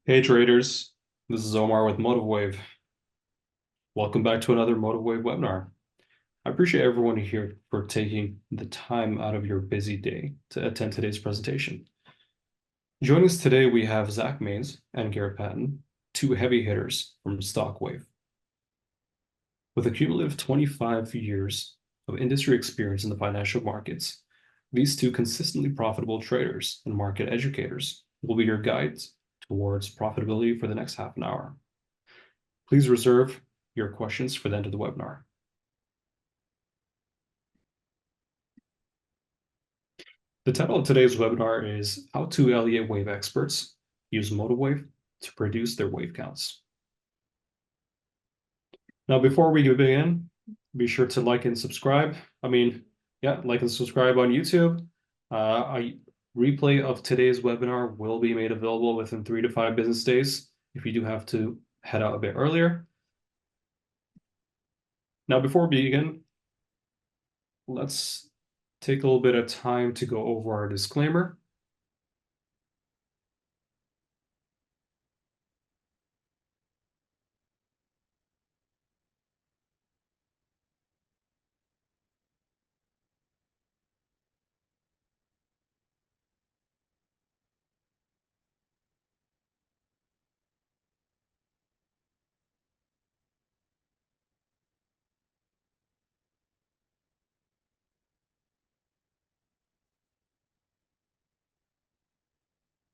Hey traders, this is Omar with MotiveWave. Welcome back to another MotiveWave webinar. I appreciate everyone here for taking the time out of your busy day to attend today's presentation. Joining us today, we have Zach Maines and Garrett Patten, two heavy hitters from Stockwave. With a cumulative 25 years of industry experience in the financial markets, these two consistently profitable traders and market educators will be your guides towards profitability for the next half an hour. Please reserve your questions for the end of the webinar. The title of today's webinar is How Two Elliott Wave Experts Use MotiveWave to Produce Their Wave Counts. Now, before we begin, be sure to like and subscribe. Like and subscribe on YouTube. A replay of today's webinar will be made available within 3 to 5 business days if you do have to head out a bit earlier. Now, before we begin, let's take a little bit of time to go over our disclaimer.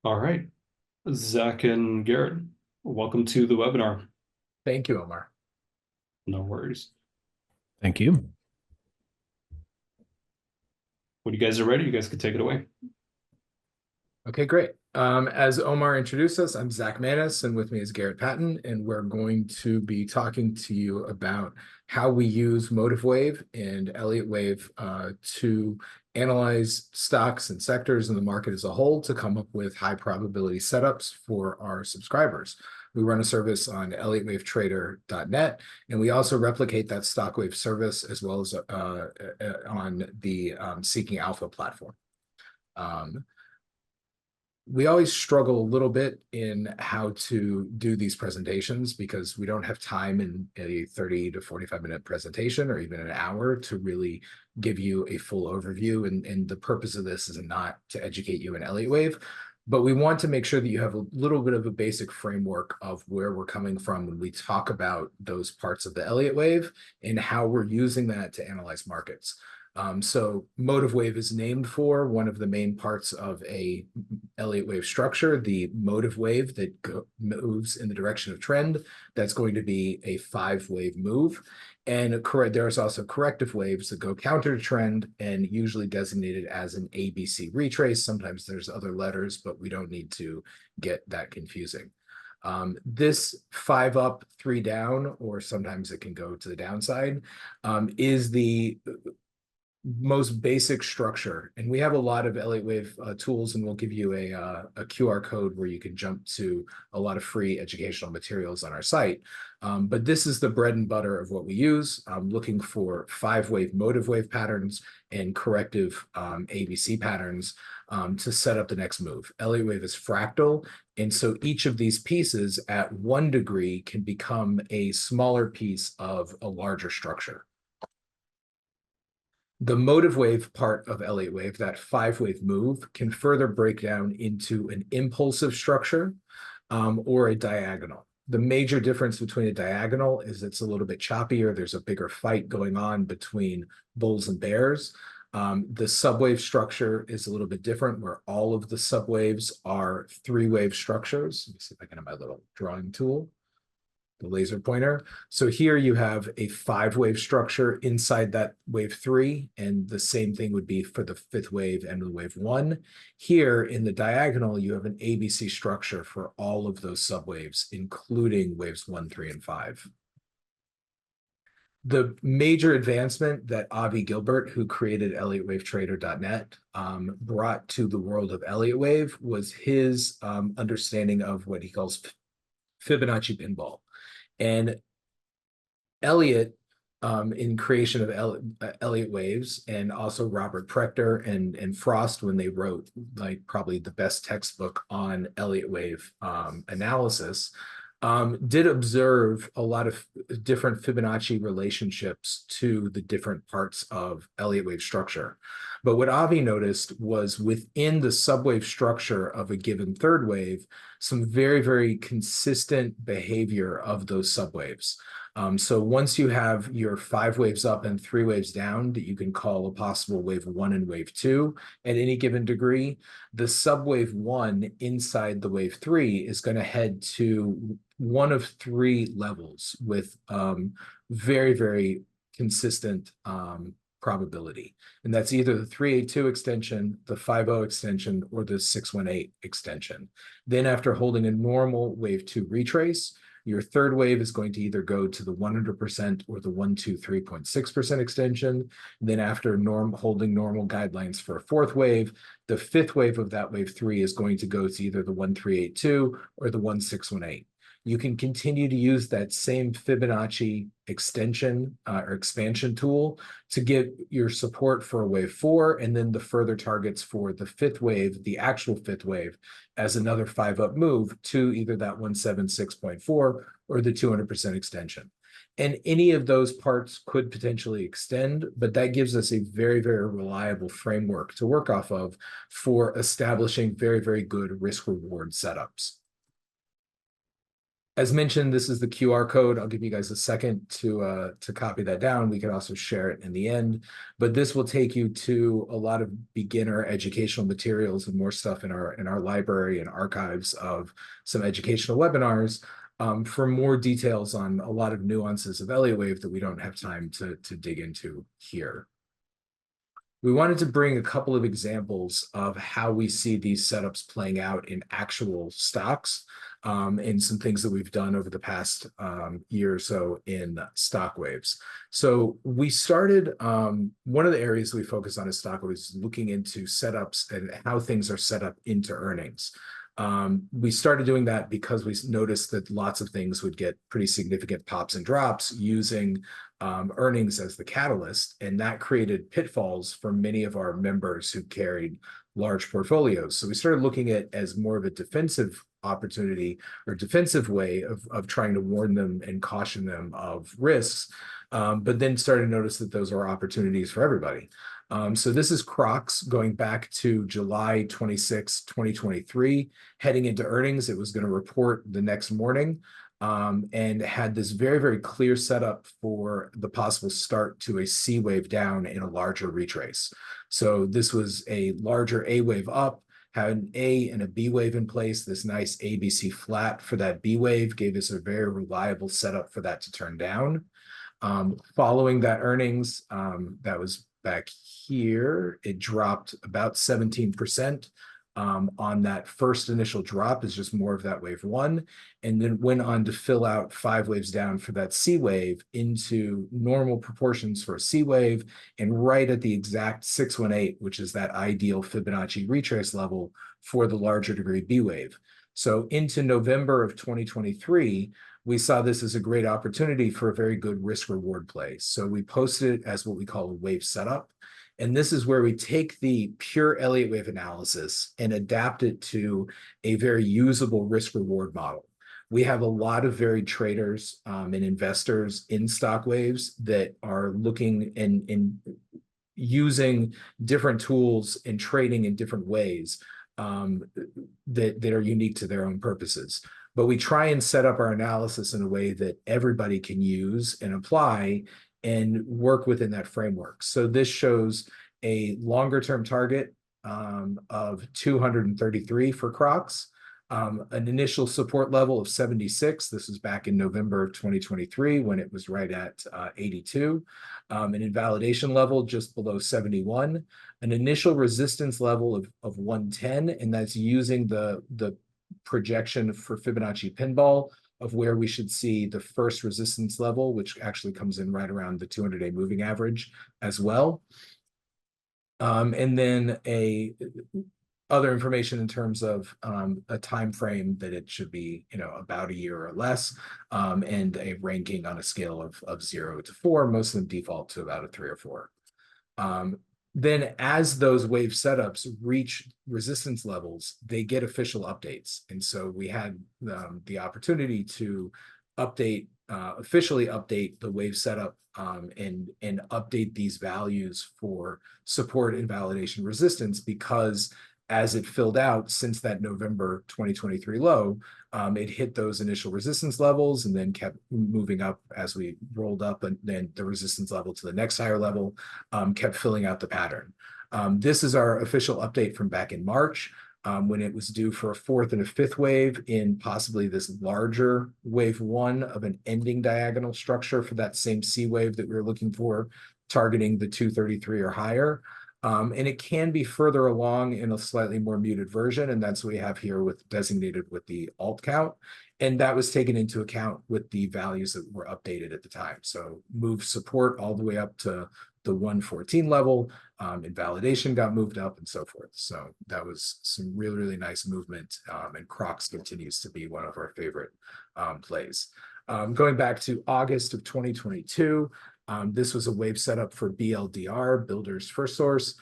All right, Zach and Garrett, welcome to the webinar. Thank you, Omar. No worries. Thank you. When you guys are ready, you guys can take it away. Okay, great. As Omar introduced us, I'm Zach Manis, and with me is Garrett Patten, and we're going to be talking to you about how we use MotiveWave and Elliott Wave to analyze stocks and sectors in the market as a whole to come up with high probability setups for our subscribers. We run a service on ElliottWaveTrader.net, and we also replicate that Stockwave service as well as on the Seeking Alpha platform. We always struggle a little bit in how to do these presentations because we don't have time in a 30 to 45-minute presentation or even an hour to really give you a full overview. And the purpose of this is not to educate you in Elliott Wave, but we want to make sure that you have a little bit of a basic framework of where we're coming from when we talk about those parts of the Elliott Wave and how we're using that to analyze markets. So MotiveWave is named for one of the main parts of a Elliott Wave structure, the motive wave that moves in the direction of trend. That's going to be a 5-wave move. And there's also corrective waves that go counter to trend and usually designated as an ABC retrace. Sometimes there's other letters, but we don't need to get that confusing. This 5 up, 3 down, or sometimes it can go to the downside, is the most basic structure. And we have a lot of Elliott Wave tools, and we'll give you a QR code where you can jump to a lot of free educational materials on our site. But this is the bread and butter of what we use. I'm looking for 5-wave motive wave patterns and corrective ABC patterns to set up the next move. Elliott Wave is fractal, and so each of these pieces at 1 degree can become a smaller piece of a larger structure. The motive wave part of Elliott Wave, that 5-wave move, can further break down into an impulsive structure or a diagonal. The major difference between a diagonal is it's a little bit choppier. There's a bigger fight going on between bulls and bears. The subwave structure is a little bit different, where all of the subwaves are 3-wave structures. Let me see if I can have my little drawing tool, the laser pointer. So here you have a 5-wave structure inside that wave 3, and the same thing would be for the 5th wave and the wave 1. Here in the diagonal, you have an ABC structure for all of those subwaves, including waves 1, 3, and 5. The major advancement that Avi Gilbert, who created ElliottWaveTrader.net, brought to the world of Elliott Wave was his understanding of what he calls Fibonacci Pinball. And Elliott in creation of Elliott Waves, and also Robert Prechter and Frost when they wrote like probably the best textbook on Elliott Wave analysis, did observe a lot of different Fibonacci relationships to the different parts of Elliott Wave structure. But what Avi noticed was within the subwave structure of a given third wave, some very, very consistent behavior of those subwaves. So once you have your 5 waves up and 3 waves down that you can call a possible wave 1 and wave 2 at any given degree, the subwave 1 inside the wave 3 is going to head to one of 3 levels with very, very consistent probability. And that's either the 382 extension, the 50 extension, or the 618 extension. Then after holding a normal wave 2 retrace, your third wave is going to either go to the 100% or the 123.6% extension. Then after holding normal guidelines for a fourth wave, the fifth wave of that wave 3 is going to go to either the 1382 or the 1618. You can continue to use that same Fibonacci extension or expansion tool to get your support for a wave 4, and then the further targets for the fifth wave, the actual fifth wave, as another 5 up move to either that 176.4 or the 200% extension. And any of those parts could potentially extend, but that gives us a very, very reliable framework to work off of for establishing very, very good risk reward setups. As mentioned, this is the QR code. I'll give you guys a second to copy that down. We can also share it in the end, but this will take you to a lot of beginner educational materials and more stuff in our library and archives of some educational webinars for more details on a lot of nuances of Elliott Wave that we don't have time to dig into here. We wanted to bring a couple of examples of how we see these setups playing out in actual stocks, and some things that we've done over the past year or so in Stockwaves. So we started, one of the areas we focus on in Stockwave is looking into setups and how things are set up into earnings. We started doing that because we noticed that lots of things would get pretty significant pops and drops using earnings as the catalyst, and that created pitfalls for many of our members who carried large portfolios. So we started looking at as more of a defensive opportunity or defensive way of trying to warn them and caution them of risks, but then started to notice that those are opportunities for everybody. So this is Crocs going back to July 26, 2023, heading into earnings. It was going to report the next morning, and had this very, very clear setup for the possible start to a C wave down in a larger retrace. So this was a larger A wave up, had an A and a B wave in place. This nice ABC flat for that B wave gave us a very reliable setup for that to turn down. Following that earnings, that was back here, it dropped about 17%. On that first initial drop is just more of that wave 1, and then went on to fill out 5 waves down for that C wave into normal proportions for a C wave, and right at the exact 618, which is that ideal Fibonacci retrace level for the larger degree B wave. So into November of 2023, we saw this as a great opportunity for a very good risk reward play. So we posted it as what we call a wave setup. And this is where we take the pure Elliott Wave analysis and adapt it to a very usable risk reward model. We have a lot of varied traders and investors in Stockwaves that are looking and using different tools and trading in different ways that are unique to their own purposes. But we try and set up our analysis in a way that everybody can use and apply and work within that framework. So this shows a longer term target of 233 for Crocs, an initial support level of 76. This was back in November of 2023 when it was right at 82, an invalidation level just below 71, an initial resistance level of 110, and that's using the projection for Fibonacci Pinball of where we should see the first resistance level, which actually comes in right around the 200-day moving average as well. And then other information in terms of a time frame that it should be, about a year or less, and a ranking on a scale of 0 to 4. Most of them default to about a 3 or 4. Then as those wave setups reach resistance levels, they get official updates. And so we had the opportunity to officially update the wave setup, and update these values for support and validation resistance, because as it filled out since that November 2023 low, it hit those initial resistance levels and then kept moving up as we rolled up, and then the resistance level to the next higher level, kept filling out the pattern. This is our official update from back in March, when it was due for a fourth and a fifth wave in possibly this larger wave one of an ending diagonal structure for that same C wave that we were looking for, targeting the 233 or higher. And it can be further along in a slightly more muted version, and that's what we have here with designated with the alt count. And that was taken into account with the values that were updated at the time. So move support all the way up to the 114 level, and validation got moved up and so forth. So that was some really, really nice movement. And Crocs continues to be one of our favorite plays. Going back to August of 2022, this was a wave setup for BLDR, Builder's First Source.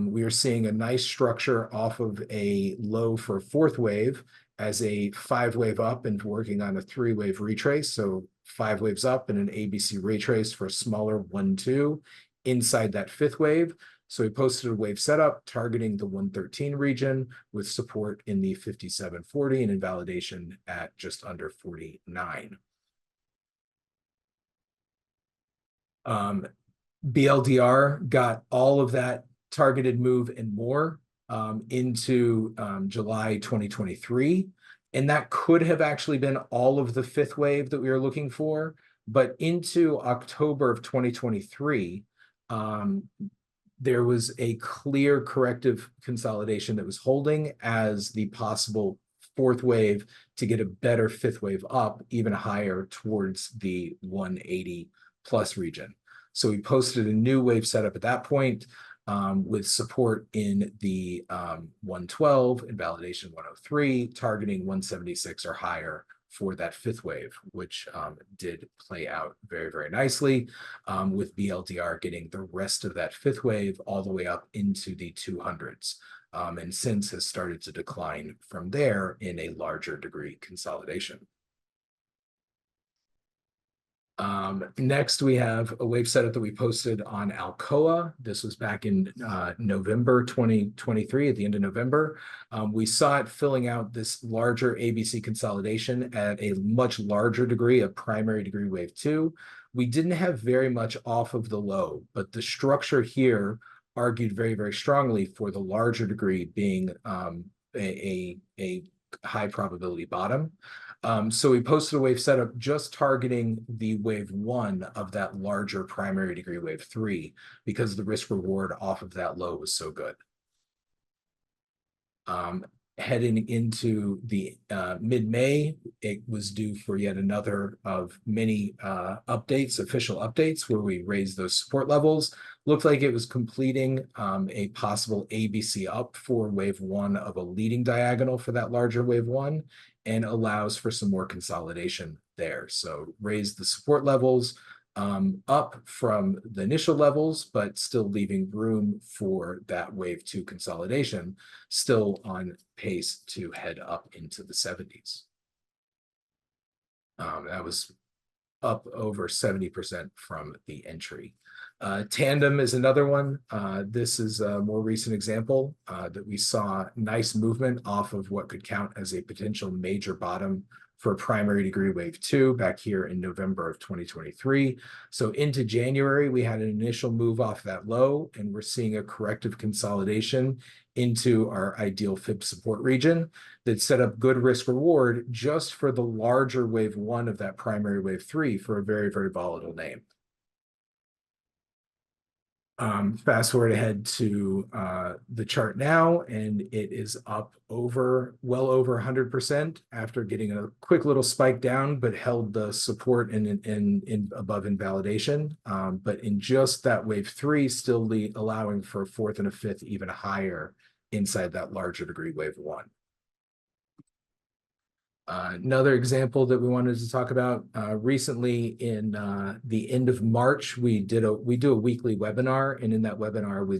We are seeing a nice structure off of a low for fourth wave as a 5-wave up and working on a 3-wave retrace. So 5 waves up and an ABC retrace for a smaller 1-2 inside that 5th wave. So we posted a wave setup targeting the 113 region with support in the 57.40 and invalidation at just under 49. BLDR got all of that targeted move and more into July 2023. And that could have actually been all of the 5th wave that we were looking for. But into October of 2023, there was a clear corrective consolidation that was holding as the possible 4th wave to get a better 5th wave up, even higher towards the 180 plus region. So we posted a new wave setup at that point, with support in the 112 and validation 103, targeting 176 or higher for that 5th wave, which did play out very, very nicely, with BLDR getting the rest of that 5th wave all the way up into the 200s, and since has started to decline from there in a larger degree consolidation. Next, we have a wave setup that we posted on Alcoa. This was back in November 2023, at the end of November. We saw it filling out this larger ABC consolidation at a much larger degree, a primary degree wave 2. We didn't have very much off of the low, but the structure here argued very, very strongly for the larger degree being a high probability bottom. So we posted a wave setup just targeting the wave 1 of that larger primary degree wave 3, because the risk reward off of that low was so good. Heading into the mid-May, it was due for yet another of many official updates, where we raised those support levels. Looked like it was completing a possible ABC up for wave 1 of a leading diagonal for that larger wave 1, and allows for some more consolidation there. So raised the support levels up from the initial levels, but still leaving room for that wave 2 consolidation, still on pace to head up into the 70s. That was up over 70% from the entry. Tandem is another one. This is a more recent example that we saw nice movement off of what could count as a potential major bottom for primary degree wave 2 back here in November of 2023. So into January, we had an initial move off that low, and we're seeing a corrective consolidation into our ideal fib support region that set up good risk reward just for the larger wave 1 of that primary wave 3 for a very, very volatile name. Fast forward ahead to the chart now, and it is up well over 100% after getting a quick little spike down, but held the support in above invalidation. But in just that wave 3, still allowing for a 4th and a 5th even higher inside that larger degree wave one. Another example that we wanted to talk about recently in the end of March, we do a weekly webinar, and in that webinar we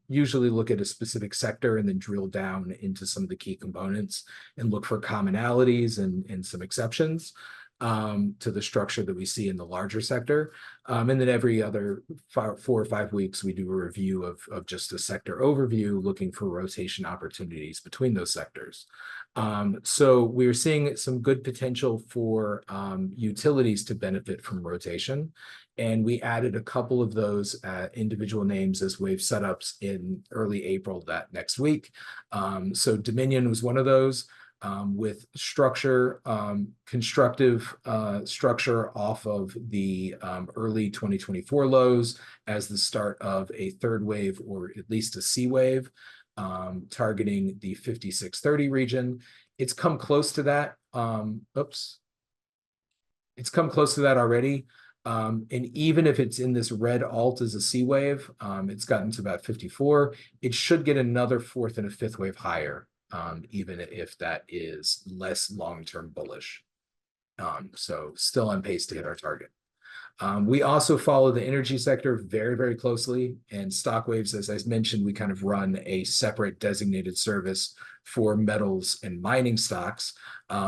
usually look at a specific sector and then drill down into some of the key components and look for commonalities and some exceptions to the structure that we see in the larger sector. And then every other 4 or 5 weeks, we do a review of just a sector overview, looking for rotation opportunities between those sectors. So we're seeing some good potential for utilities to benefit from rotation. And we added a couple of those individual names as wave setups in early April that next week. So Dominion was one of those. With structure, constructive structure off of the early 2024 lows as the start of a third wave, or at least a C wave, targeting the 5630 region. It's come close to that. It's come close to that already. And even if it's in this red alt as a C wave, it's gotten to about 54. It should get another fourth and a fifth wave higher. Even if that is less long-term bullish. So still on pace to hit our target. We also follow the energy sector very, very closely. And Stockwaves, as I mentioned, we kind of run a separate designated service for metals and mining stocks.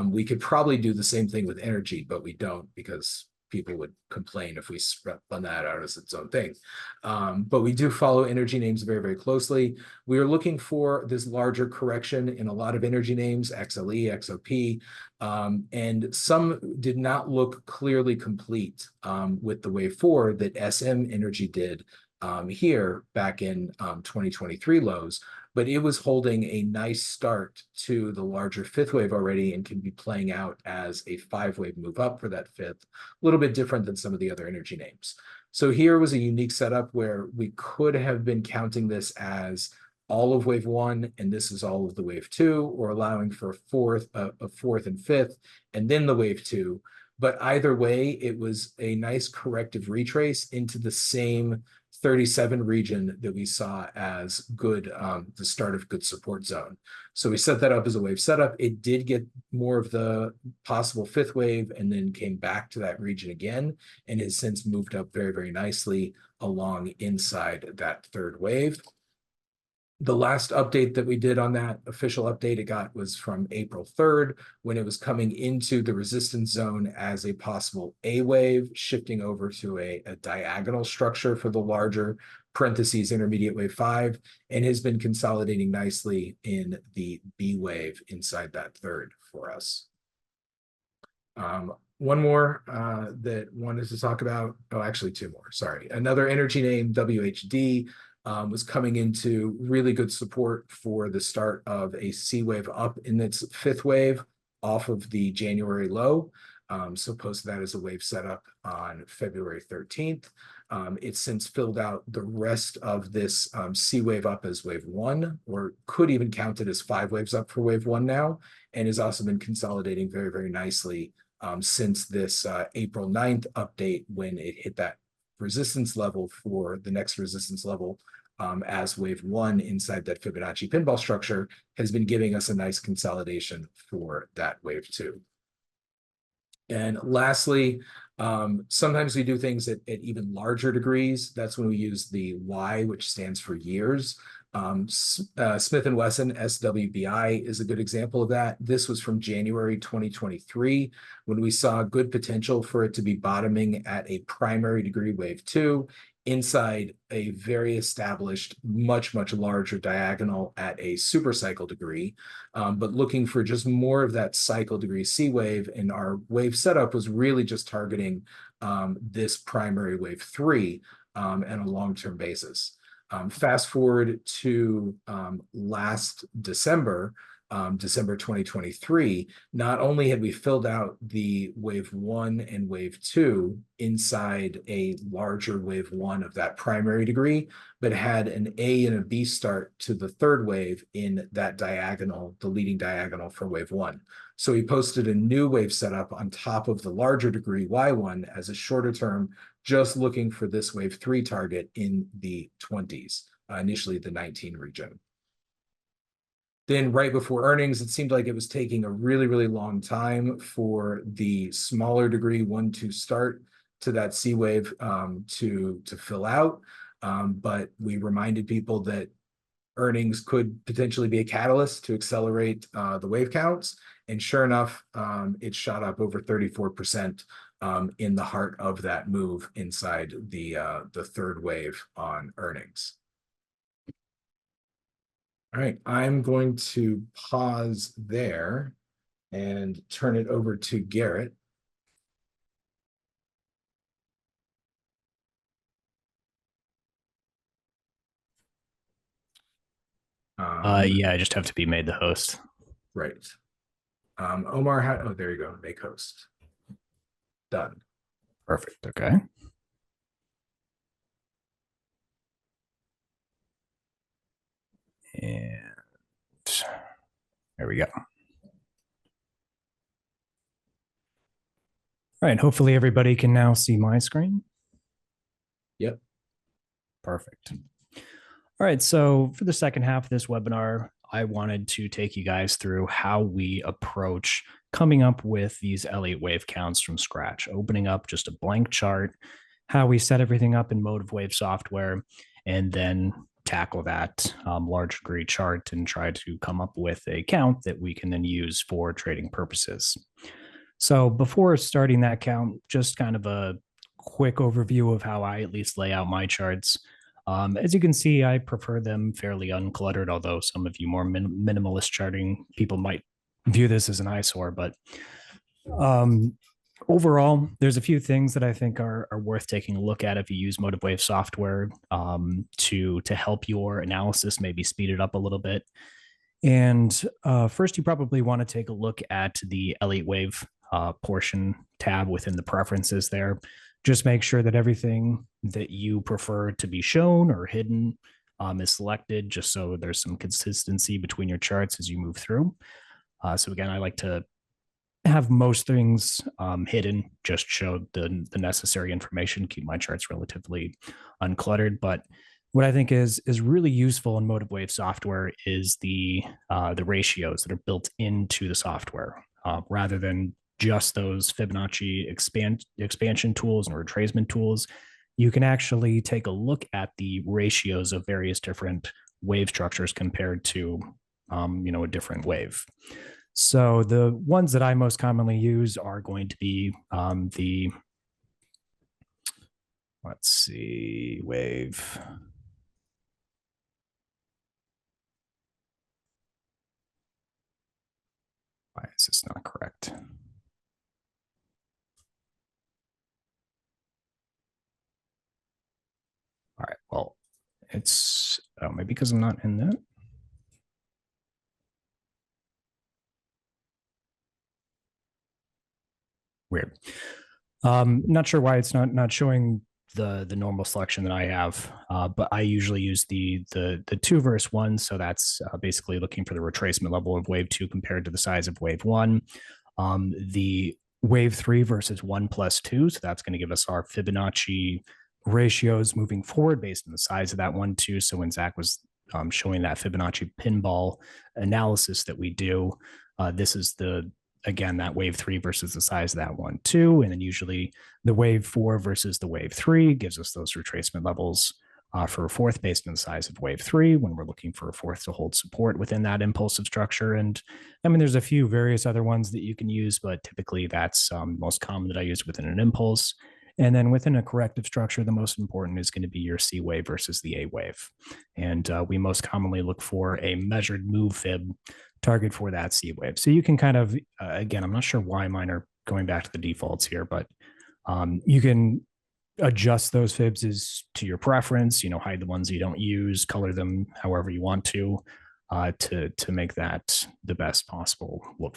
We could probably do the same thing with energy, but we don't, because people would complain if we spun that out as its own thing. But we do follow energy names very, very closely. We are looking for this larger correction in a lot of energy names, XLE, XOP, and some did not look clearly complete with the wave 4 that SM Energy did here back in 2023 lows. But it was holding a nice start to the larger fifth wave already and can be playing out as a 5-wave move up for that fifth, a little bit different than some of the other energy names. So here was a unique setup where we could have been counting this as all of wave 1, and this is all of the wave 2, or allowing for a fourth and fifth, and then the wave 2. But either way, it was a nice corrective retrace into the same 37 region that we saw as good, the start of good support zone. So we set that up as a wave setup. It did get more of the possible fifth wave and then came back to that region again, and has since moved up very, very nicely along inside that third wave. The last update that we did on that official update it got was from April 3rd, when it was coming into the resistance zone as a possible A wave, shifting over to a diagonal structure for the larger parentheses intermediate wave 5, and has been consolidating nicely in the B wave inside that third for us. One more that wanted to talk about, oh, actually two more, sorry. Another energy name, WHD, was coming into really good support for the start of a C wave up in its fifth wave off of the January low. So posted that as a wave setup on February 13th. It's since filled out the rest of this C wave up as wave 1, or could even count it as 5 waves up for wave 1 now, and has also been consolidating very, very nicely since this April 9th update, when it hit that resistance level for the next resistance level as wave 1 inside that Fibonacci pinball structure, has been giving us a nice consolidation for that wave 2. And lastly, sometimes we do things at even larger degrees. That's when we use the Y, which stands for years. Smith & Wesson SWBI is a good example of that. This was from January 2023, when we saw good potential for it to be bottoming at a primary degree wave 2 inside a very established, much, much larger diagonal at a super cycle degree, but looking for just more of that cycle degree C wave. And our wave setup was really just targeting this primary wave 3 on a long-term basis. Fast forward to last December, December 2023, not only had we filled out the wave 1 and wave 2 inside a larger wave 1 of that primary degree, but had an A and a B start to the third wave in that diagonal, the leading diagonal for wave 1. So we posted a new wave setup on top of the larger degree Y1 as a shorter term, just looking for this wave 3 target in the 20s, initially the 19 region. then right before earnings, it seemed like it was taking a really, really long time for the smaller degree 1-2 start to that C wave to fill out. But we reminded people that earnings could potentially be a catalyst to accelerate the wave counts. And sure enough, it shot up over 34% in the heart of that move inside the third wave on earnings. All right, I'm going to pause there and turn it over to Garrett. Yeah, I just have to be made the host. Right. Omar, oh, there you go. Make host. Done. Perfect. Okay. And there we go. All right. Hopefully everybody can now see my screen. Yep. Perfect. All right. So for the second half of this webinar, I wanted to take you guys through how we approach coming up with these Elliott Wave counts from scratch, opening up just a blank chart, how we set everything up in MotiveWave software, and then tackle that large degree chart and try to come up with a count that we can then use for trading purposes. So before starting that count, just kind of a quick overview of how I at least lay out my charts. As you can see, I prefer them fairly uncluttered, although some of you more minimalist charting people might view this as an eyesore. But overall, there's a few things that I think are worth taking a look at if you use MotiveWave software to help your analysis, maybe speed it up a little bit. And first, you probably want to take a look at the Elliott Wave portion tab within the preferences there. Just make sure that everything that you prefer to be shown or hidden is selected, just so there's some consistency between your charts as you move through. So again, I like to have most things hidden, just show the necessary information, keep my charts relatively uncluttered. But what I think is really useful in MotiveWave software is the ratios that are built into the software, rather than just those Fibonacci expansion tools and retracement tools. You can actually take a look at the ratios of various different wave structures compared to a different wave. So the ones that I most commonly use are going to be let's see, wave. Why is this not correct? All right, well, it's maybe because I'm not in that. Weird. Not sure why it's not showing the normal selection that I have, but I usually use the 2 versus 1. So that's basically looking for the retracement level of wave 2 compared to the size of wave 1. The wave 3 versus 1 plus 2. So that's going to give us our Fibonacci ratios moving forward based on the size of that 1, 2. So when Zach was showing that Fibonacci pinball analysis that we do, this is again, that wave 3 versus the size of that 1, 2. And then usually the wave 4 versus the wave 3 gives us those retracement levels for a fourth based on the size of wave 3 when we're looking for a fourth to hold support within that impulsive structure. And I mean, there's a few various other ones that you can use, but typically that's most common that I use within an impulse. And then within a corrective structure, the most important is going to be your C wave versus the A wave. And we most commonly look for a measured move fib target for that C wave. So you can kind of, again, I'm not sure why mine are going back to the defaults here, but you can adjust those fibs as to your preference, hide the ones you don't use, color them however you want to make that the best possible look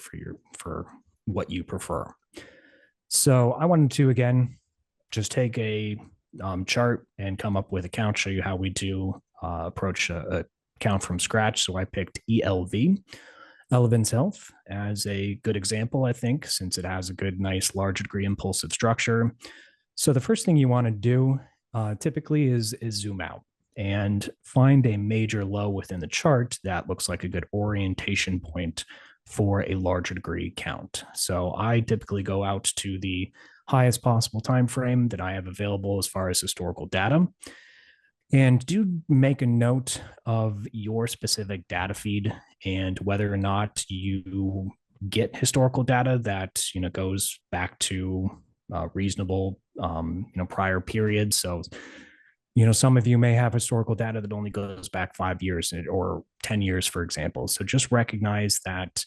for what you prefer. So I wanted to, again, just take a chart and come up with a count, show you how we do approach a count from scratch. So I picked ELV, Elevance Health, as a good example, I think, since it has a good, nice, large degree impulsive structure. So the first thing you want to do typically is zoom out. and find a major low within the chart that looks like a good orientation point for a larger degree count. So I typically go out to the highest possible time frame that I have available as far as historical data. And do make a note of your specific data feed and whether or not you get historical data that goes back to reasonable prior periods. So some of you may have historical data that only goes back 5 years or 10 years, for example. So just recognize that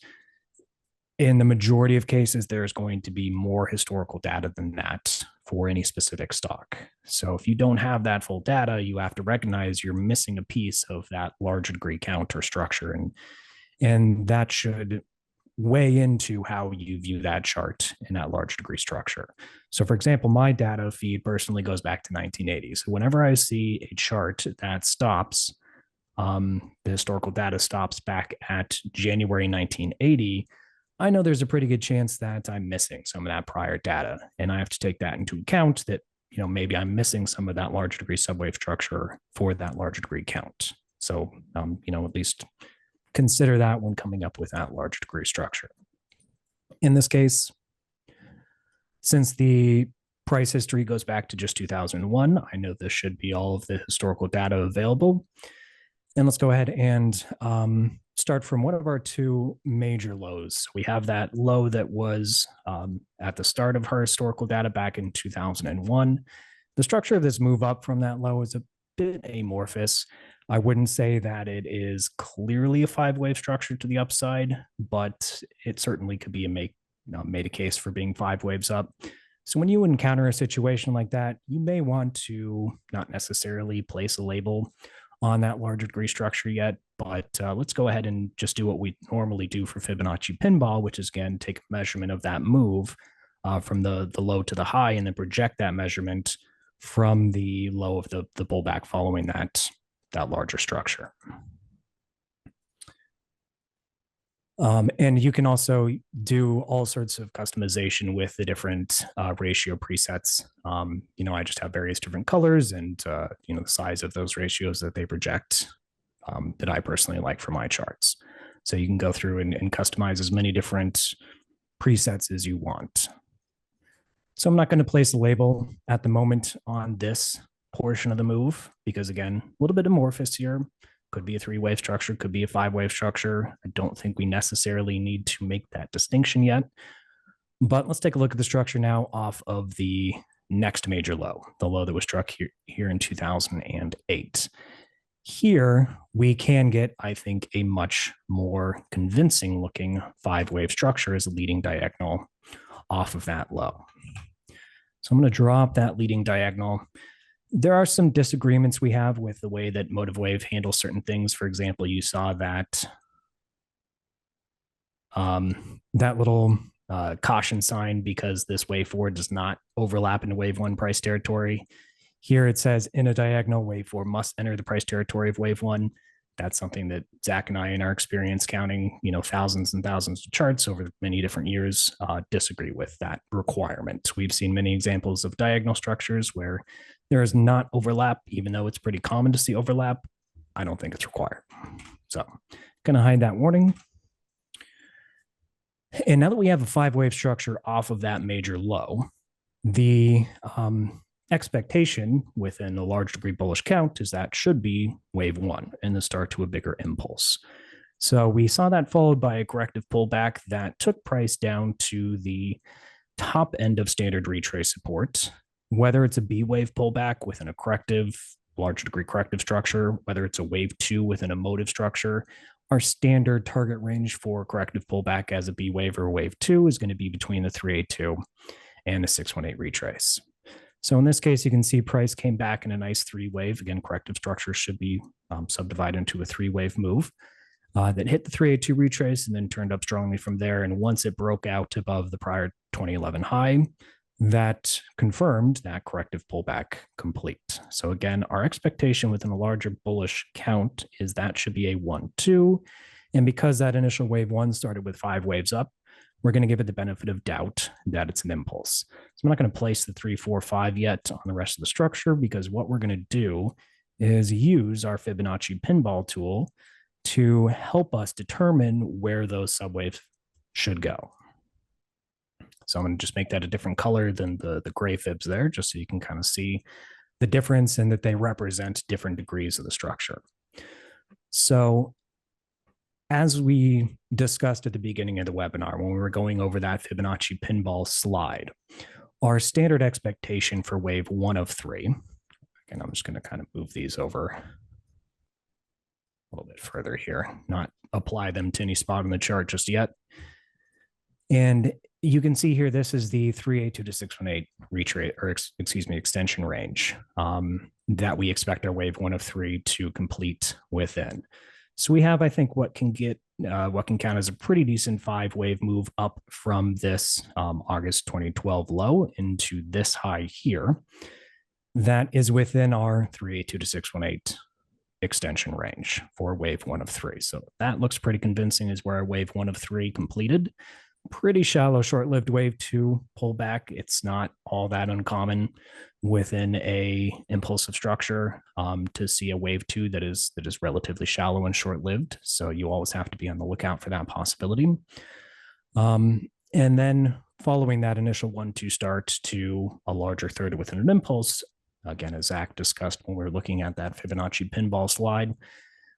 in the majority of cases, there's going to be more historical data than that for any specific stock. So if you don't have that full data, you have to recognize you're missing a piece of that larger degree count or structure. And that should weigh into how you view that chart in that large degree structure. So for example, my data feed personally goes back to 1980. So whenever I see a chart that stops, the historical data stops back at January 1980, I know there's a pretty good chance that I'm missing some of that prior data. And I have to take that into account that, maybe I'm missing some of that large degree subwave structure for that large degree count. So, at least consider that when coming up with that large degree structure. In this case, since the price history goes back to just 2001, I know this should be all of the historical data available. And let's go ahead and start from one of our two major lows. We have that low that was at the start of her historical data back in 2001. The structure of this move up from that low is a bit amorphous. I wouldn't say that it is clearly a 5-wave structure to the upside, but it certainly could be made a case for being 5 waves up. So when you encounter a situation like that, you may want to not necessarily place a label on that larger degree structure yet, but let's go ahead and just do what we normally do for Fibonacci Pinball, which is, again, take a measurement of that move from the low to the high and then project that measurement from the low of the pullback following that larger structure. And you can also do all sorts of customization with the different ratio presets. I just have various different colors and, the size of those ratios that they project that I personally like for my charts. So you can go through and customize as many different presets as you want. So I'm not going to place a label at the moment on this portion of the move because, again, a little bit amorphous here. Could be a 3-wave structure, could be a 5-wave structure. I don't think we necessarily need to make that distinction yet. But let's take a look at the structure now off of the next major low, the low that was struck here in 2008. Here, we can get, I think, a much more convincing looking 5-wave structure as a leading diagonal off of that low. So I'm going to drop that leading diagonal. There are some disagreements we have with the way that MotiveWave handles certain things. For example, you saw that that little caution sign because this wave 4 does not overlap into wave 1 price territory. Here it says in a diagonal, wave 4 must enter the price territory of wave 1. That's something that Zach and I, in our experience counting, thousands and thousands of charts over many different years, disagree with that requirement. We've seen many examples of diagonal structures where there is not overlap, even though it's pretty common to see overlap. I don't think it's required. So going to hide that warning. And now that we have a 5-wave structure off of that major low, the expectation within a large degree bullish count is that should be wave 1 and the start to a bigger impulse. So we saw that followed by a corrective pullback that took price down to the top end of standard retrace support, whether it's a B wave pullback within a corrective, large degree corrective structure, whether it's a wave 2 within a motive structure. Our standard target range for corrective pullback as a B wave or wave 2 is going to be between the 382 and the 618 retrace. So in this case, you can see price came back in a nice 3-wave. Again, corrective structure should be subdivided into a 3-wave move that hit the 382 retrace and then turned up strongly from there. And once it broke out above the prior 2011 high, that confirmed that corrective pullback complete. So again, our expectation within a larger bullish count is that should be a 1-2. And because that initial wave 1 started with 5 waves up, we're going to give it the benefit of doubt that it's an impulse. So I'm not going to place the 3, 4, 5 yet on the rest of the structure because what we're going to do is use our Fibonacci Pinball tool to help us determine where those subwaves should go. So I'm going to just make that a different color than the gray fibs there, just so you can kind of see the difference and that they represent different degrees of the structure. So as we discussed at the beginning of the webinar, when we were going over that Fibonacci Pinball slide, our standard expectation for wave 1 of 3, and I'm just going to kind of move these over a little bit further here, not apply them to any spot on the chart just yet. And you can see here, this is the 382 to 618 retrace, or excuse me, extension range that we expect our wave 1 of 3 to complete within. So we have, I think, what can count as a pretty decent 5-wave move up from this August 2012 low into this high here. That is within our 382 to 618 extension range for wave 1 of 3. So that looks pretty convincing as where our wave 1 of 3 completed. Pretty shallow, short-lived wave 2 pullback. It's not all that uncommon within a impulsive structure to see a wave 2 that is relatively shallow and short-lived. So you always have to be on the lookout for that possibility. And then following that initial 1-2 start to a larger third within an impulse, again, as Zach discussed when we were looking at that Fibonacci pinball slide,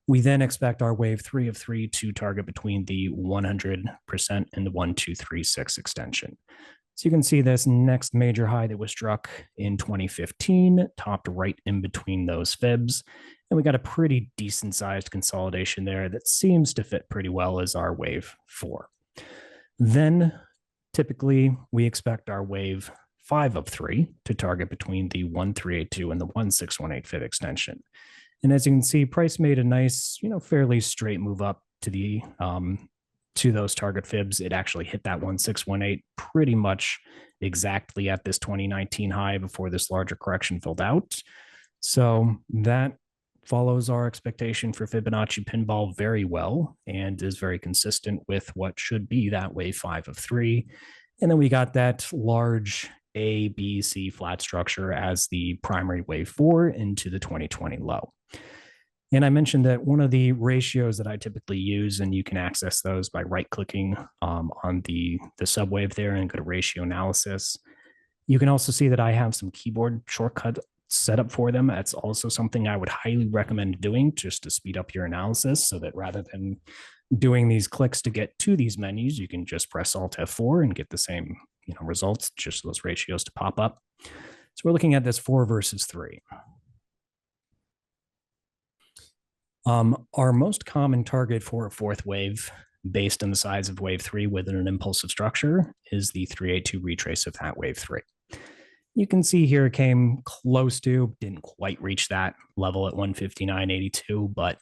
we then expect our wave 3 of 3 to target between the 100% and the 1236 extension. So you can see this next major high that was struck in 2015 topped right in between those fibs. And we got a pretty decent sized consolidation there that seems to fit pretty well as our wave 4. Then typically we expect our wave 5 of 3 to target between the 1382 and the 1618 fib extension. And as you can see, price made a nice, fairly straight move up to the to those target fibs. It actually hit that 1618 pretty much exactly at this 2019 high before this larger correction filled out. So that follows our expectation for Fibonacci pinball very well and is very consistent with what should be that wave 5 of 3. And then we got that large A, B, C flat structure as the primary wave 4 into the 2020 low. And I mentioned that one of the ratios that I typically use, and you can access those by right-clicking on the subwave there and go to ratio analysis. You can also see that I have some keyboard shortcut set up for them. That's also something I would highly recommend doing just to speed up your analysis, so that rather than doing these clicks to get to these menus, you can just press Alt F4 and get the same results, just those ratios to pop up. So we're looking at this 4 versus 3. Our most common target for a 4th wave, based on the size of wave 3 within an impulsive structure, is the 382 retrace of that wave 3. You can see here it came close to, didn't quite reach that level at 159.82, but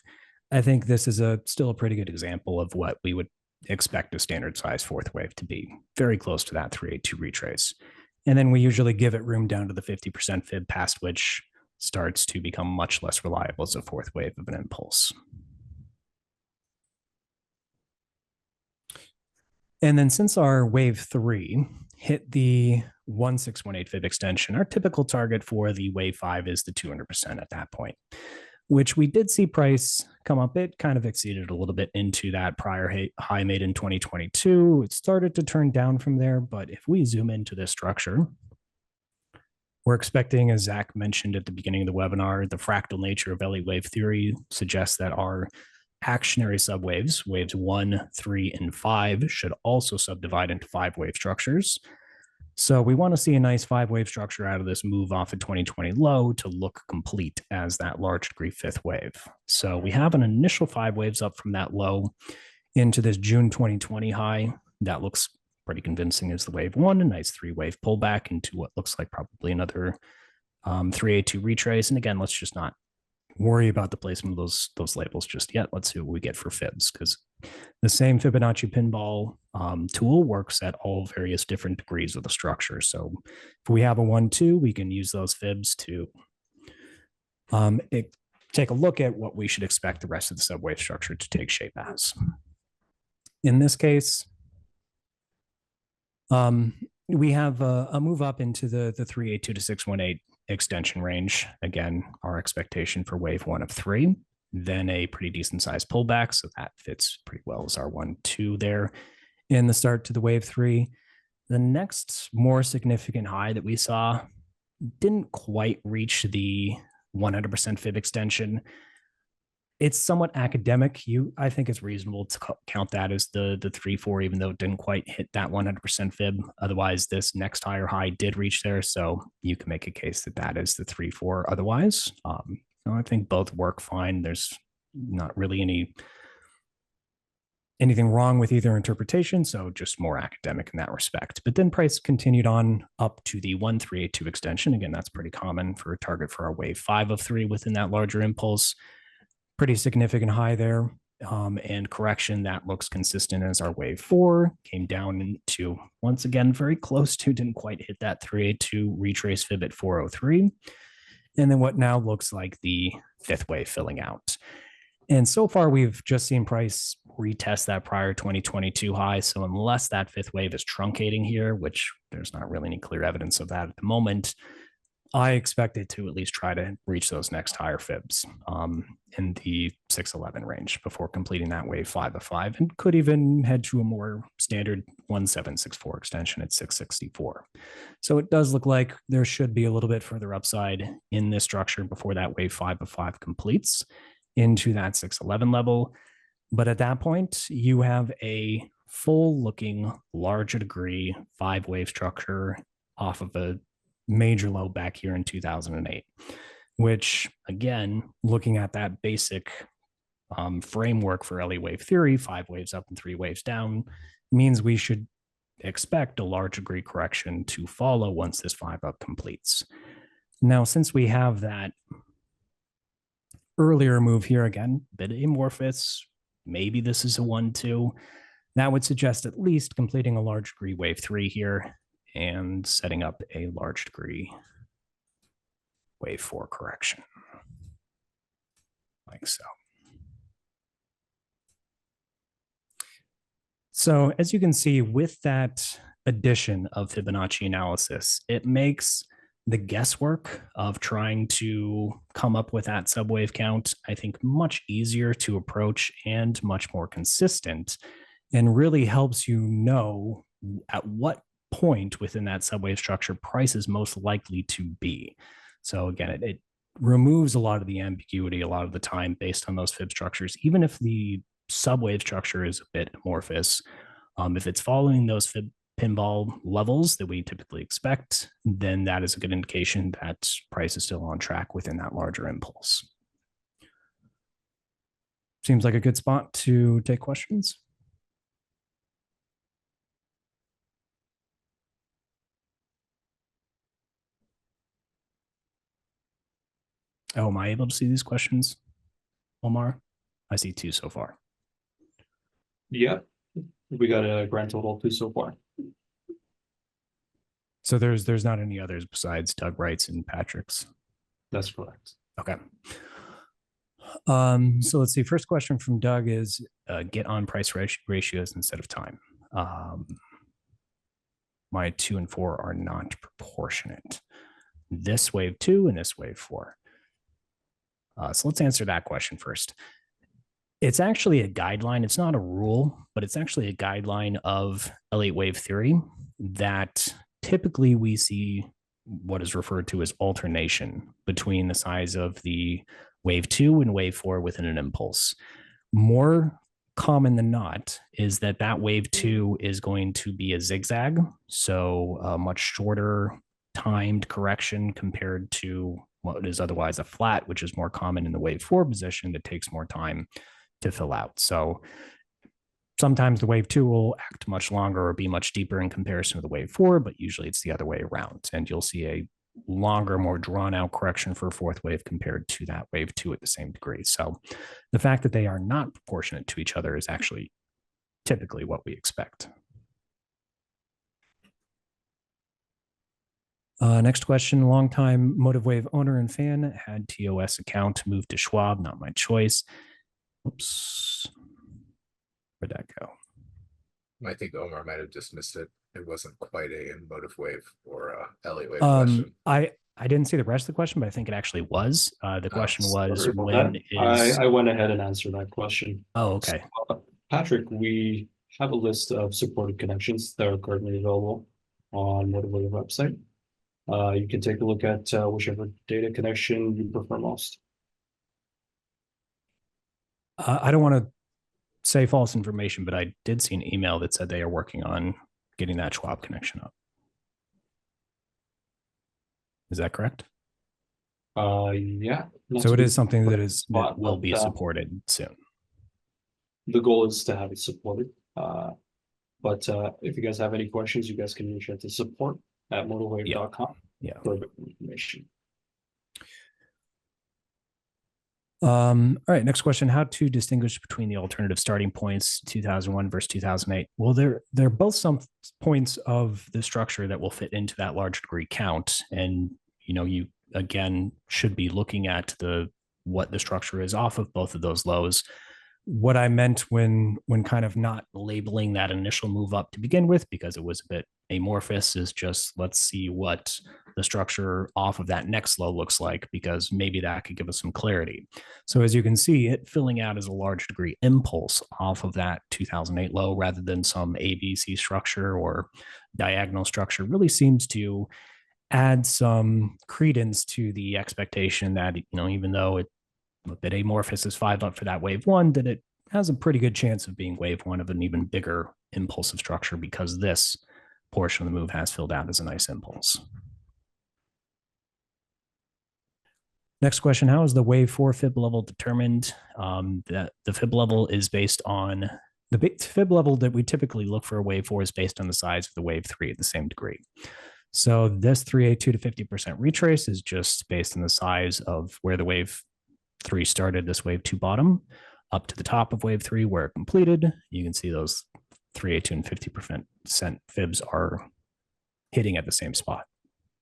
I think this is still a pretty good example of what we would expect a standard size 4th wave to be, very close to that 382 retrace. And then we usually give it room down to the 50% fib, past which starts to become much less reliable as a 4th wave of an impulse. And then since our wave 3 hit the 1618 fib extension, our typical target for the wave 5 is the 200% at that point, which we did see price come up. It kind of exceeded a little bit into that prior high made in 2022. It started to turn down from there, but if we zoom into this structure, we're expecting, as Zach mentioned at the beginning of the webinar, the fractal nature of Elliott Wave theory suggests that our actionary subwaves, waves 1, 3, and 5, should also subdivide into 5-wave structures. So we want to see a nice 5-wave structure out of this move off of 2020 low to look complete as that large degree 5th wave. So we have an initial 5 waves up from that low into this June 2020 high. That looks pretty convincing as the wave 1, a nice 3-wave pullback into what looks like probably another 382 retrace. And again, let's just not worry about the placement of those labels just yet. Let's see what we get for fibs, because the same Fibonacci pinball tool works at all various different degrees of the structure. So if we have a 1-2, we can use those fibs to take a look at what we should expect the rest of the subwave structure to take shape as. In this case, we have a move up into the 382 to 618 extension range. Again, our expectation for wave 1 of 3, then a pretty decent sized pullback. So that fits pretty well as our 1, 2 there in the start to the wave 3. The next more significant high that we saw didn't quite reach the 100% fib extension. It's somewhat academic. I think it's reasonable to count that as the 3-4, even though it didn't quite hit that 100% fib. Otherwise, this next higher high did reach there, so you can make a case that that is the 3-4. Otherwise, I think both work fine. There's not really anything wrong with either interpretation, so just more academic in that respect. But then price continued on up to the 1382 extension. Again, that's pretty common for a target for our wave 5 of 3 within that larger impulse. Pretty significant high there, and correction that looks consistent as our wave 4 came down into, once again, very close to, didn't quite hit that 382 retrace fib at 403. And then what now looks like the 5th wave filling out. And so far, we've just seen price retest that prior 2022 high. So unless that 5th wave is truncating here, which there's not really any clear evidence of that at the moment, I expect it to at least try to reach those next higher fibs in the 611 range before completing that wave 5 of 5, and could even head to a more standard 1764 extension at 664. So it does look like there should be a little bit further upside in this structure before that wave 5 of 5 completes into that 611 level. But at that point, you have a full looking, larger degree 5-wave structure off of a major low back here in 2008, which, again, looking at that basic framework for Elliott Wave theory, 5 waves up and 3 waves down, means we should expect a large degree correction to follow once this 5 up completes. Now, since we have that earlier move here, again, a bit amorphous, maybe this is a 1-2, that would suggest at least completing a large degree wave 3 here and setting up a large degree wave 4 correction, like so. So as you can see, with that addition of Fibonacci analysis, it makes the guesswork of trying to come up with that subwave count, I think, much easier to approach and much more consistent, and really helps you know at what point within that subwave structure price is most likely to be. So again, it removes a lot of the ambiguity a lot of the time based on those fib structures, even if the subwave structure is a bit amorphous. If it's following those fib pinball levels that we typically expect, then that is a good indication that price is still on track within that larger impulse. Seems like a good spot to take questions. Oh, am I able to see these questions, Omar? I see 2 so far. Yeah, we got a grand total of 2 so far. So there's not any others besides Doug Wright's and Patrick's. That's correct. Okay. So let's see. First question from Doug is get on price ratios instead of time. My 2 and 4 are not proportionate. This wave 2 and this wave 4. So let's answer that question first. It's actually a guideline. It's not a rule, but it's actually a guideline of Elliott Wave theory that typically we see what is referred to as alternation between the size of the wave 2 and wave 4 within an impulse. More common than not is that that wave 2 is going to be a zigzag, so a much shorter timed correction compared to what is otherwise a flat, which is more common in the wave 4 position that takes more time to fill out. So sometimes the wave 2 will act much longer or be much deeper in comparison to the wave 4, but usually it's the other way around. And you'll see a longer, more drawn out correction for a 4th wave compared to that wave 2 at the same degree. So the fact that they are not proportionate to each other is actually typically what we expect. Next question, longtime MotiveWave owner and fan, had TOS account, moved to Schwab, not my choice. Oops, where'd that go? I think Omar might have dismissed it. It wasn't quite a MotiveWave or Elliott Wave question. I didn't see the rest of the question, but I think it actually was. The question was, Sorry about when that. is... I went ahead and answered that question. Oh, okay. So, Patrick, we have a list of supported connections that are currently available on MotiveWave website. You can take a look at whichever data connection you prefer most. I don't want to say false information, but I did see an email that said they are working on getting that Schwab connection up. Is that correct? Yeah. So it is something that spot, will but, be supported soon. The goal is to have it supported. But if you guys have any questions, you guys can reach out to support@motivewave.com for a bit more information. All right, next question: how to distinguish between the alternative starting points 2001 versus 2008? Well, they're both some points of the structure that will fit into that large degree count, and you again should be looking at what the structure is off of both of those lows. What I meant when kind of not labeling that initial move up to begin with, because it was a bit amorphous, is just let's see what the structure off of that next low looks like, because maybe that could give us some clarity. So as you can see, it filling out as a large degree impulse off of that 2008 low rather than some ABC structure or diagonal structure really seems to add some credence to the expectation that, even though it a bit amorphous as 5 up for that wave 1, that it has a pretty good chance of being wave 1 of an even bigger impulsive structure, because this portion of the move has filled out as a nice impulse. Next question: how is the wave 4 fib level determined? The fib level is based on the fib level that we typically look for a wave 4 is based on the size of the wave 3 at the same degree. So this 382 to 50% retrace is just based on the size of where the wave 3 started, this wave 2 bottom, up to the top of wave 3 where it completed. You can see those 382 and 50% fibs are hitting at the same spot.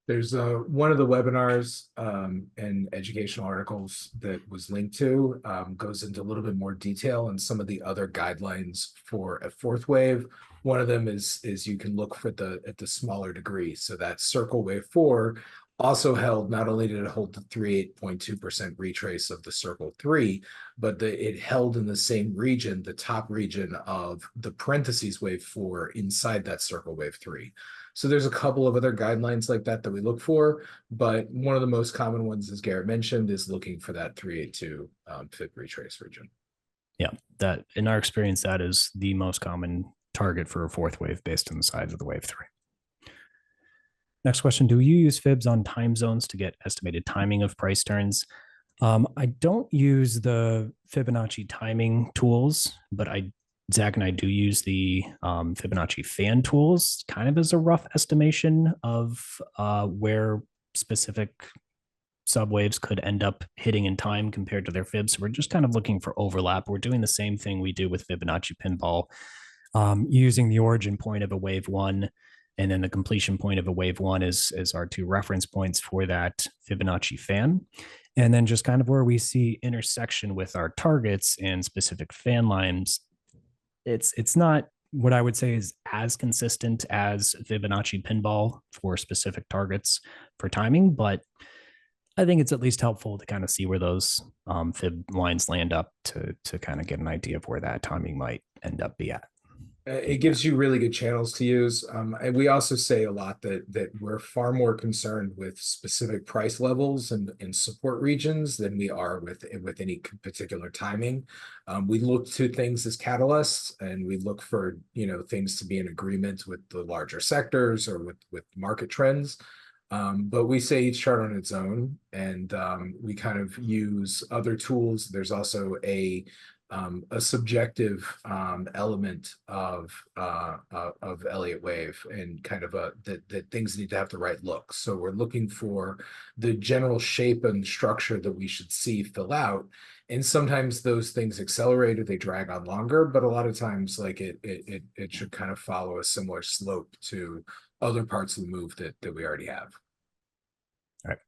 There's one of the webinars and educational articles that was linked to goes into a little bit more detail on some of the other guidelines for a fourth wave. One of them is you can look for at the smaller degree. So that circle wave 4 also held, not only did it hold the 38.2% retrace of the circle 3, but it held in the same region, the top region of the parentheses wave 4 inside that circle wave 3. So there's a couple of other guidelines like that we look for, but one of the most common ones, as Garrett mentioned, is looking for that 382 fib retrace region. Yeah, that in our experience, that is the most common target for a fourth wave based on the size of the wave 3. Next question: do you use fibs on time zones to get estimated timing of price turns? I don't use the Fibonacci timing tools, but Zach and I do use the Fibonacci fan tools kind of as a rough estimation of where specific subwaves could end up hitting in time compared to their fibs. So we're just kind of looking for overlap. We're doing the same thing we do with Fibonacci Pinball, using the origin point of a wave 1, and then the completion point of a wave 1 is our 2 reference points for that Fibonacci fan. And then just kind of where we see intersection with our targets and specific fan lines, it's not what I would say is as consistent as Fibonacci Pinball for specific targets for timing, but I think it's at least helpful to kind of see where those fib lines land up to kind of get an idea of where that timing might end up be at. It gives you really good channels to use. And we also say a lot that we're far more concerned with specific price levels and support regions than we are with any particular timing. We look to things as catalysts, and we look for things to be in agreement with the larger sectors or with market trends. But we say each chart on its own, and we kind of use other tools. There's also a subjective element of Elliott Wave, and kind of that things need to have the right look. So we're looking for the general shape and structure that we should see fill out. And sometimes those things accelerate or they drag on longer, but a lot of times like it should kind of follow a similar slope to other parts of the move that we already have. All right.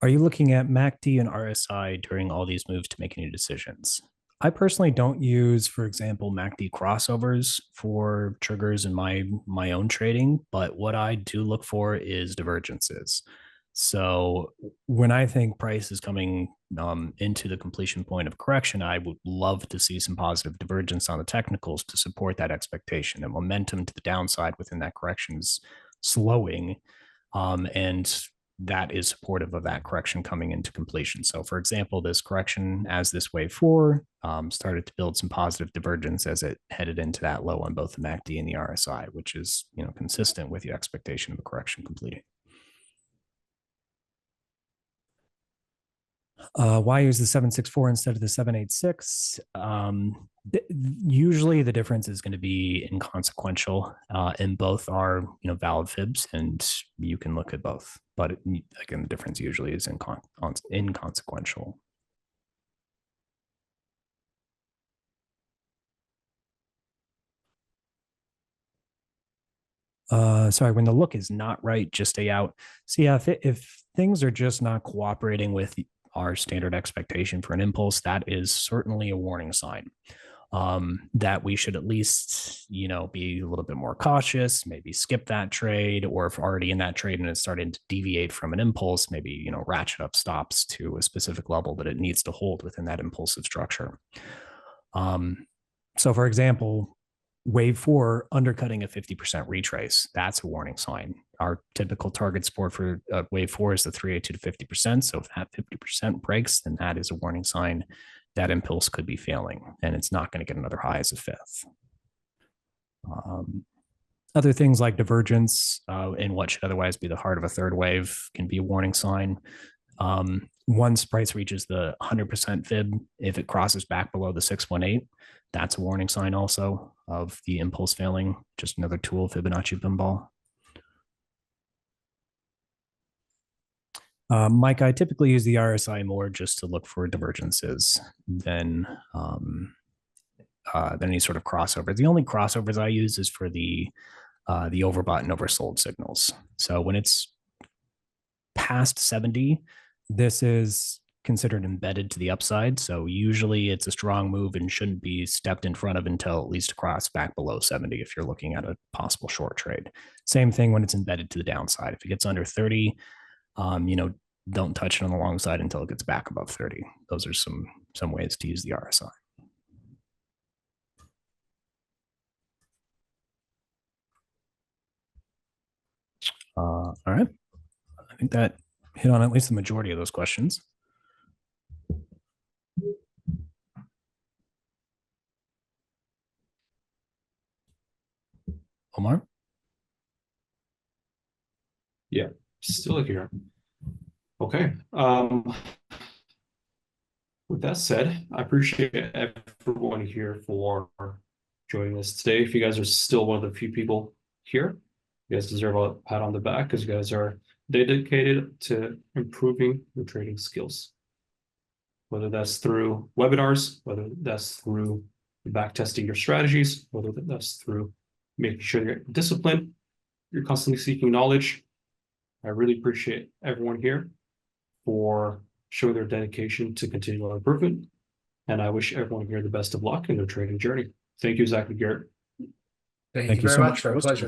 Are you looking at MACD and RSI during all these moves to make any decisions? I personally don't use, for example, MACD crossovers for triggers in my own trading, but what I do look for is divergences. So when I think price is coming into the completion point of correction, I would love to see some positive divergence on the technicals to support that expectation. And momentum to the downside within that correction is slowing, and that is supportive of that correction coming into completion. So for example, this correction as this wave 4 started to build some positive divergence as it headed into that low on both the MACD and the RSI, which is, you know, consistent with the expectation of the correction completing. Why use the 764 instead of the 786? Usually the difference is going to be inconsequential, and both are, you know, valid fibs, and you can look at both. But again, the difference usually is inconsequential. Sorry, when the look is not right, just stay out. So yeah, if things are just not cooperating with our standard expectation for an impulse, that is certainly a warning sign that we should at least, you know, be a little bit more cautious, maybe skip that trade, or if already in that trade and it's starting to deviate from an impulse, maybe, you know, ratchet up stops to a specific level that it needs to hold within that impulsive structure. So for example, wave 4 undercutting a 50% retrace, that's a warning sign. Our typical target support for wave 4 is the 382 to 50%. So if that 50% breaks, then that is a warning sign that impulse could be failing, and it's not going to get another high as a fifth. Other things like divergence in what should otherwise be the heart of a third wave can be a warning sign. Once price reaches the 100% fib, if it crosses back below the 618, that's a warning sign also of the impulse failing. Just another tool, Fibonacci Pinball. Mike, I typically use the RSI more just to look for divergences than any sort of crossover. The only crossovers I use is for the overbought and oversold signals. So when it's past 70, this is considered embedded to the upside. So usually it's a strong move and shouldn't be stepped in front of until at least across back below 70 if you're looking at a possible short trade. Same thing when it's embedded to the downside. If it gets under 30, you know, don't touch it on the long side until it gets back above 30. Those are some ways to use the RSI. All right. I think that hit on at least the majority of those questions. Omar? Yeah, still here. Okay. With that said, I appreciate everyone here for joining us today. If you guys are still one of the few people here, you guys deserve a pat on the back because you guys are dedicated to improving your trading skills. Whether that's through webinars, whether that's through back testing your strategies, whether that's through making sure you're disciplined, you're constantly seeking knowledge. I really appreciate everyone here for showing their dedication to continual improvement. And I wish everyone here the best of luck in their trading journey. Thank you, Zach and Garrett. Thank you very much. Our pleasure.